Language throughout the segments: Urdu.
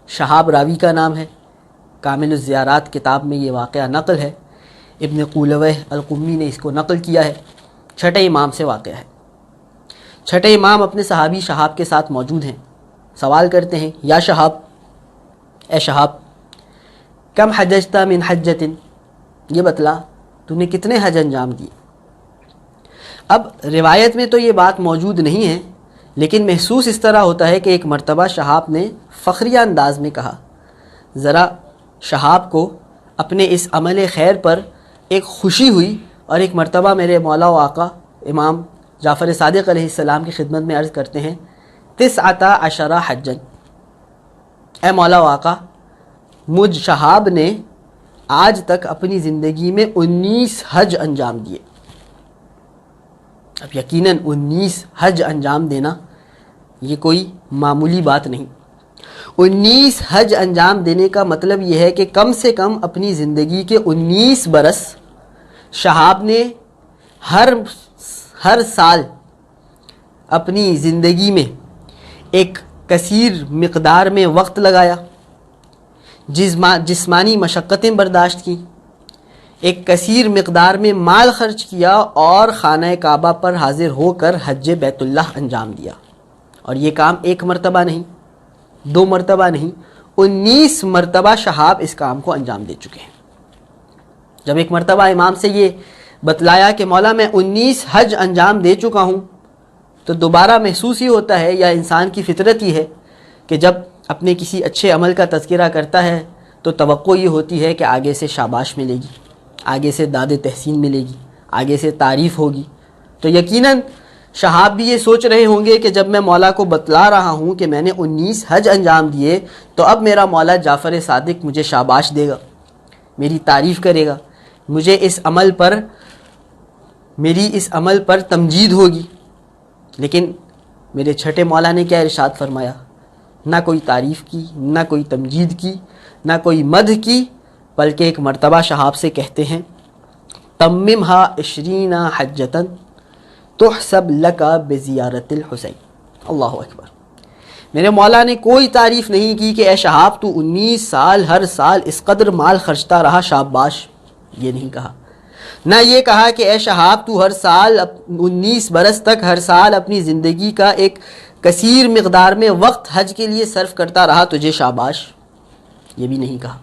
شہاب راوی کا نام ہے، کامل الزیارات کتاب میں یہ واقعہ نقل ہے، ابن قولوہ القمی نے اس کو نقل کیا ہے، چھٹے امام سے واقعہ ہے۔ چھٹے امام اپنے صحابی شہاب کے ساتھ موجود ہیں، سوال کرتے ہیں یا شہاب، اے شہاب، کم حججت من حجت، یہ بتلا تو نے کتنے حج انجام دیے۔ اب روایت میں تو یہ بات موجود نہیں ہے، لیکن محسوس اس طرح ہوتا ہے کہ ایک مرتبہ شہاب نے فخریہ انداز میں کہا۔ ذرا شہاب کو اپنے اس عمل خیر پر ایک خوشی ہوئی، اور ایک مرتبہ میرے مولا و آقا امام جعفر صادق علیہ السلام کی خدمت میں عرض کرتے ہیں، 19 حجن، اے مولا و آقا، مجھ شہاب نے آج تک اپنی زندگی میں 19 حج انجام دیے۔ اب یقیناً 19 حج انجام دینا یہ کوئی معمولی بات نہیں۔ 19 حج انجام دینے کا مطلب یہ ہے کہ کم سے کم اپنی زندگی کے 19 برس شہاب نے ہر سال اپنی زندگی میں ایک کثیر مقدار میں وقت لگایا، جسمانی مشقتیں برداشت کی، ایک کثیر مقدار میں مال خرچ کیا، اور خانہ کعبہ پر حاضر ہو کر حج بیت اللہ انجام دیا۔ اور یہ کام ایک مرتبہ نہیں، 2 مرتبہ نہیں، 19 مرتبہ شہاب اس کام کو انجام دے چکے ہیں۔ جب ایک مرتبہ امام سے یہ بتلایا کہ مولا میں 19 حج انجام دے چکا ہوں، تو دوبارہ محسوس ہی ہوتا ہے، یا انسان کی فطرت ہی ہے کہ جب اپنے کسی اچھے عمل کا تذکرہ کرتا ہے تو توقع یہ ہوتی ہے کہ آگے سے شاباش ملے گی، آگے سے داد تحسین ملے گی، آگے سے تعریف ہوگی۔ تو یقیناً شہاب بھی یہ سوچ رہے ہوں گے کہ جب میں مولا کو بتلا رہا ہوں کہ میں نے 19 حج انجام دیے، تو اب میرا مولا جعفر صادق مجھے شاباش دے گا، میری تعریف کرے گا، مجھے میری اس عمل پر تمجید ہوگی۔ لیکن میرے چھٹے مولا نے کیا ارشاد فرمایا؟ نہ کوئی تعریف کی، نہ کوئی تمجید کی، نہ کوئی مدح کی، بلکہ ایک مرتبہ شہاب سے کہتے ہیں، تممھا 20 حجتاً تحسب لک بزیارت الحسین۔ اللہ اکبر۔ میرے مولا نے کوئی تعریف نہیں کی کہ اے شہاب تو 19 سال ہر سال اس قدر مال خرچتا رہا، شاباش، یہ نہیں کہا۔ نہ یہ کہا کہ اے شہاب تو ہر سال 19 برس تک ہر سال اپنی زندگی کا ایک کثیر مقدار میں وقت حج کے لیے صرف کرتا رہا، تجھے شاباش، یہ بھی نہیں کہا۔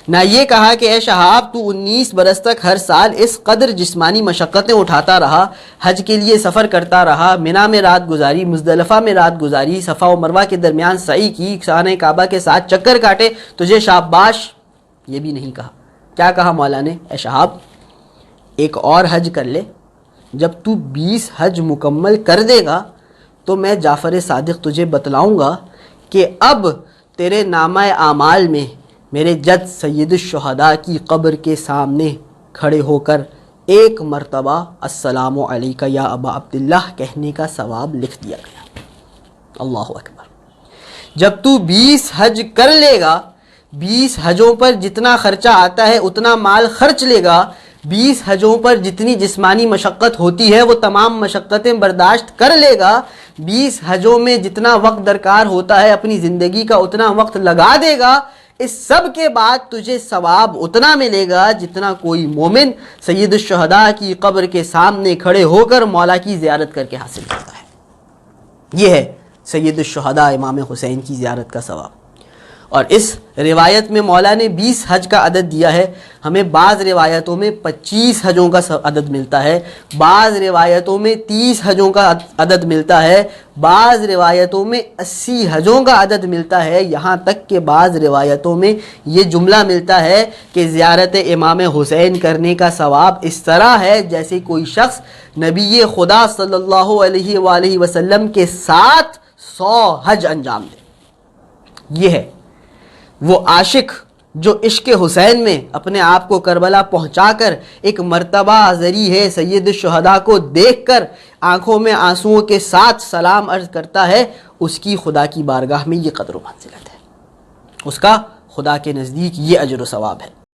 نہ یہ کہا کہ اے شہاب تو 19 برس تک ہر سال اس قدر جسمانی مشقتیں اٹھاتا رہا، حج کے لیے سفر کرتا رہا، منا میں رات گزاری، مزدلفہ میں رات گزاری، صفا و مروہ کے درمیان سعی کی، خانہ کعبہ کے ساتھ چکر کاٹے، تجھے شاباش، یہ بھی نہیں کہا۔ کیا کہا مولا نے؟ اے شہاب، ایک اور حج کر لے، جب تو 20 حج مکمل کر دے گا تو میں جعفر صادق تجھے بتلاؤں گا کہ اب تیرے نامہ اعمال میں میرے جد سید الشہداء کی قبر کے سامنے کھڑے ہو کر ایک مرتبہ السلام علیکہ یا ابا عبداللہ کہنے کا ثواب لکھ دیا گیا۔ اللہ اکبر۔ جب تو 20 حج کر لے گا، 20 حجوں پر جتنا خرچہ آتا ہے اتنا مال خرچ لے گا، 20 حجوں پر جتنی جسمانی مشقت ہوتی ہے وہ تمام مشقتیں برداشت کر لے گا، 20 حجوں میں جتنا وقت درکار ہوتا ہے اپنی زندگی کا اتنا وقت لگا دے گا، اس سب کے بعد تجھے ثواب اتنا ملے گا جتنا کوئی مومن سید الشہداء کی قبر کے سامنے کھڑے ہو کر مولا کی زیارت کر کے حاصل کرتا ہے۔ یہ ہے سید الشہداء امام حسین کی زیارت کا ثواب۔ اور اس روایت میں مولا نے 20 حج کا عدد دیا ہے، ہمیں بعض روایتوں میں 25 حجوں کا عدد ملتا ہے، بعض روایتوں میں 30 حجوں کا عدد ملتا ہے، بعض روایتوں میں 80 حجوں کا عدد ملتا ہے، یہاں تک کہ بعض روایتوں میں یہ جملہ ملتا ہے کہ زیارت امام حسین کرنے کا ثواب اس طرح ہے جیسے کوئی شخص نبی خدا صلی اللہ علیہ وآلہ وسلم کے ساتھ 100 حج انجام دے۔ یہ ہے وہ عاشق جو عشق حسین میں اپنے آپ کو کربلا پہنچا کر ایک مرتبہ ذری ہے سید الشہداء کو دیکھ کر آنکھوں میں آنسوؤں کے ساتھ سلام عرض کرتا ہے، اس کی خدا کی بارگاہ میں یہ قدر و منزلت ہے، اس کا خدا کے نزدیک یہ اجر و ثواب ہے۔